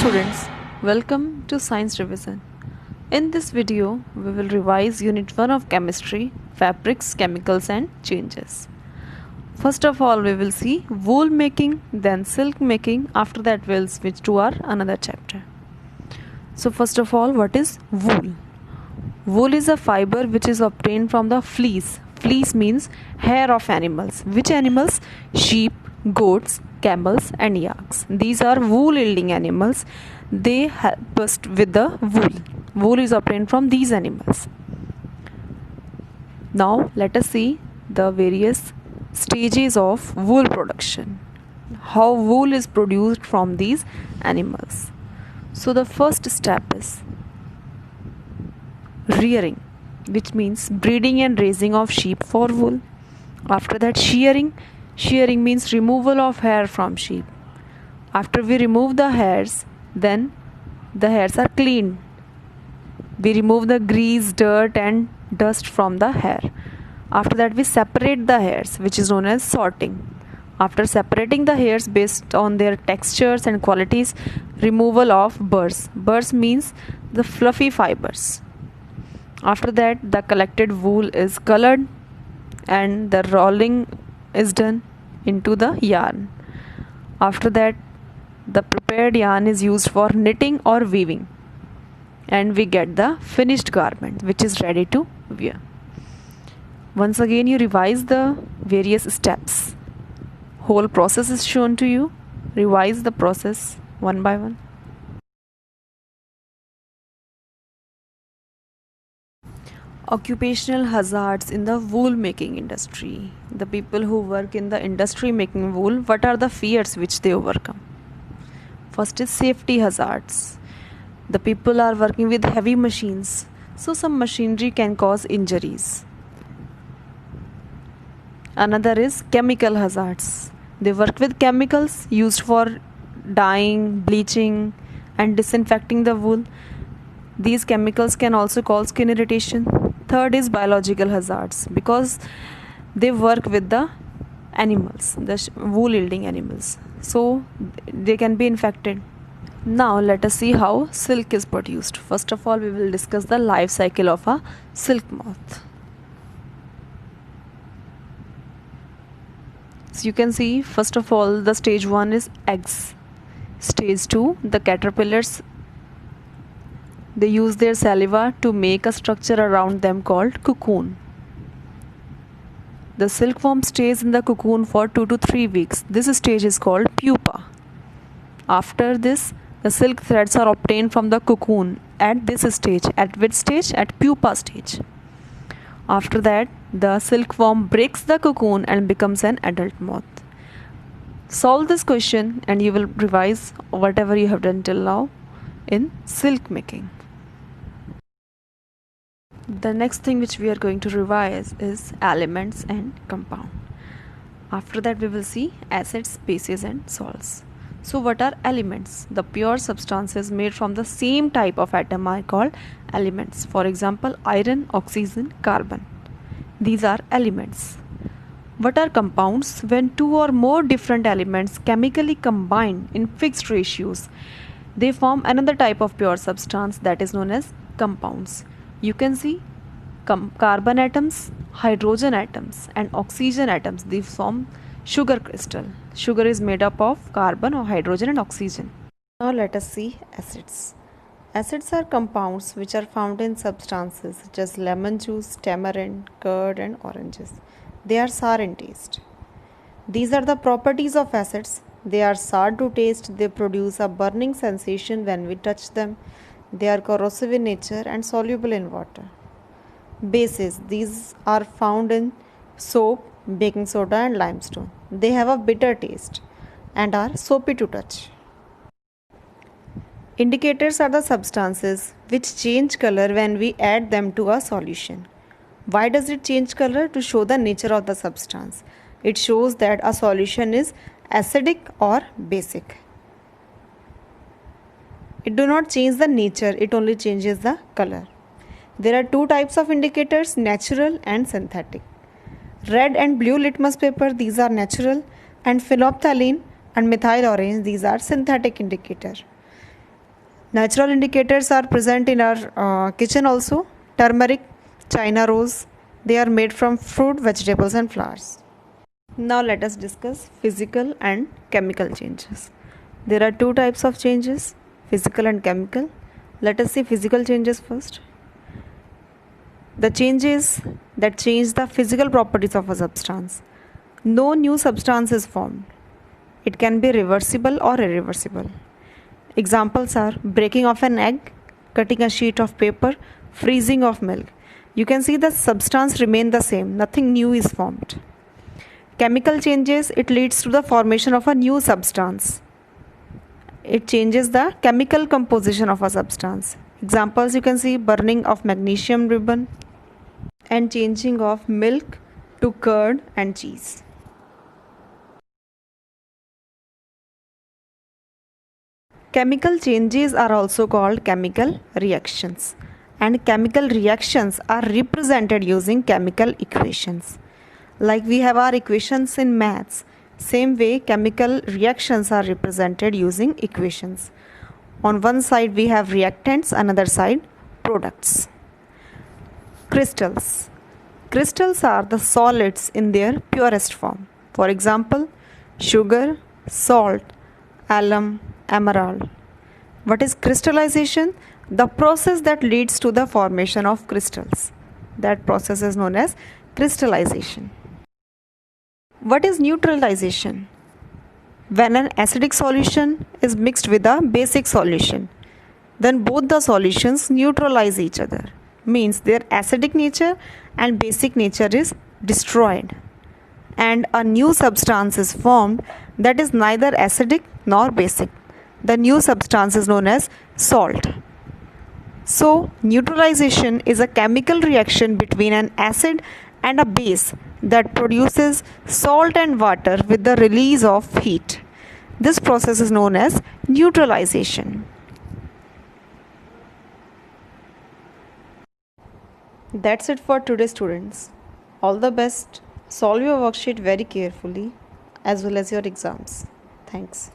students, welcome to Science Revision. In this video, we will revise Unit 1 of Chemistry, Fabrics, Chemicals and Changes. First of all, we will see wool making, then silk making. After that, we will switch to our another chapter. So first of all, what is wool? Wool is a fiber which is obtained from the fleece. Fleece means hair of animals. Which animals? Sheep, goats, camels and yaks. These are wool yielding animals. They help us with the wool. Wool is obtained from these animals. Now let us see the various stages of wool production. How wool is produced from these animals. So the first step is rearing, which means breeding and raising of sheep for wool. After that, shearing. Shearing means removal of hair from sheep. After we remove the hairs, then the hairs are cleaned. We remove the grease, dirt and dust from the hair. After that, we separate the hairs, which is known as sorting. After separating the hairs based on their textures and qualities, removal of burrs. Burrs means the fluffy fibers. After that, the collected wool is colored and the rolling is done into the yarn. After that, the prepared yarn is used for knitting or weaving, and we get the finished garment which is ready to wear. Once again, you revise the various steps. Whole process is shown to you. Revise the process one by one. Occupational hazards in the wool making industry. The people who work in the industry making wool, what are the fears which they overcome? First is safety hazards. The people are working with heavy machines, so some machinery can cause injuries. Another is chemical hazards. They work with chemicals used for dyeing, bleaching and disinfecting the wool. These chemicals can also cause skin irritation. Third is biological hazards, because they work with the animals, the wool yielding animals, so they can be infected. Now let us see how silk is produced. First of all, we will discuss the life cycle of a silk moth. So you can see, first of all, the stage 1 is eggs. Stage 2, the caterpillars, they use their saliva to make a structure around them called cocoon. The silkworm stays in the cocoon for 2 to 3 weeks. This stage is called pupa. After this, the silk threads are obtained from the cocoon at this stage. At which stage? At pupa stage. After that, the silkworm breaks the cocoon and becomes an adult moth. Solve this question and you will revise whatever you have done till now in silk making. The next thing which we are going to revise is elements and compound. After that, we will see acids, bases and salts. So what are elements? The pure substances made from the same type of atom are called elements. For example, iron, oxygen, carbon. These are elements. What are compounds? When two or more different elements chemically combine in fixed ratios, they form another type of pure substance that is known as compounds. You can see carbon atoms, hydrogen atoms and oxygen atoms. They form sugar crystal. Sugar is made up of carbon or hydrogen and oxygen. Now let us see acids. Acids are compounds which are found in substances such as lemon juice, tamarind, curd and oranges. They are sour in taste. These are the properties of acids. They are sour to taste. They produce a burning sensation when we touch them. They are corrosive in nature and soluble in water. Bases. These are found in soap, baking soda and limestone. They have a bitter taste and are soapy to touch. Indicators are the substances which change color when we add them to a solution. Why does it change color? To show the nature of the substance. It shows that a solution is acidic or basic. It do not change the nature, it only changes the color. There are two types of indicators, natural and synthetic. Red and blue litmus paper, these are natural, and phenolphthalein and methyl orange, these are synthetic indicator. Natural indicators are present in our kitchen also. Turmeric, China rose, they are made from fruit, vegetables and flowers. Now let us discuss physical and chemical changes. There are two types of changes, physical and chemical. Let us see physical changes first. The changes that change the physical properties of a substance. No new substance is formed. It can be reversible or irreversible. Examples are breaking of an egg, cutting a sheet of paper, freezing of milk. You can see the substance remain the same, nothing new is formed. Chemical changes, it leads to the formation of a new substance. It changes the chemical composition of a substance. Examples you can see burning of magnesium ribbon and changing of milk to curd and cheese. Chemical changes are also called chemical reactions, and chemical reactions are represented using chemical equations. Like we have our equations in maths, same way chemical reactions are represented using equations. On one side we have reactants, another side products. Crystals. Crystals are the solids in their purest form. For example, sugar, salt, alum, emerald. What is crystallization? The process that leads to the formation of crystals. That process is known as crystallization. What is neutralization? When an acidic solution is mixed with a basic solution, then both the solutions neutralize each other. Means their acidic nature and basic nature is destroyed, and a new substance is formed that is neither acidic nor basic. The new substance is known as salt. So, neutralization is a chemical reaction between an acid and a base that produces salt and water with the release of heat. This process is known as neutralization. That's it for today, students. All the best. Solve your worksheet very carefully as well as your exams. Thanks.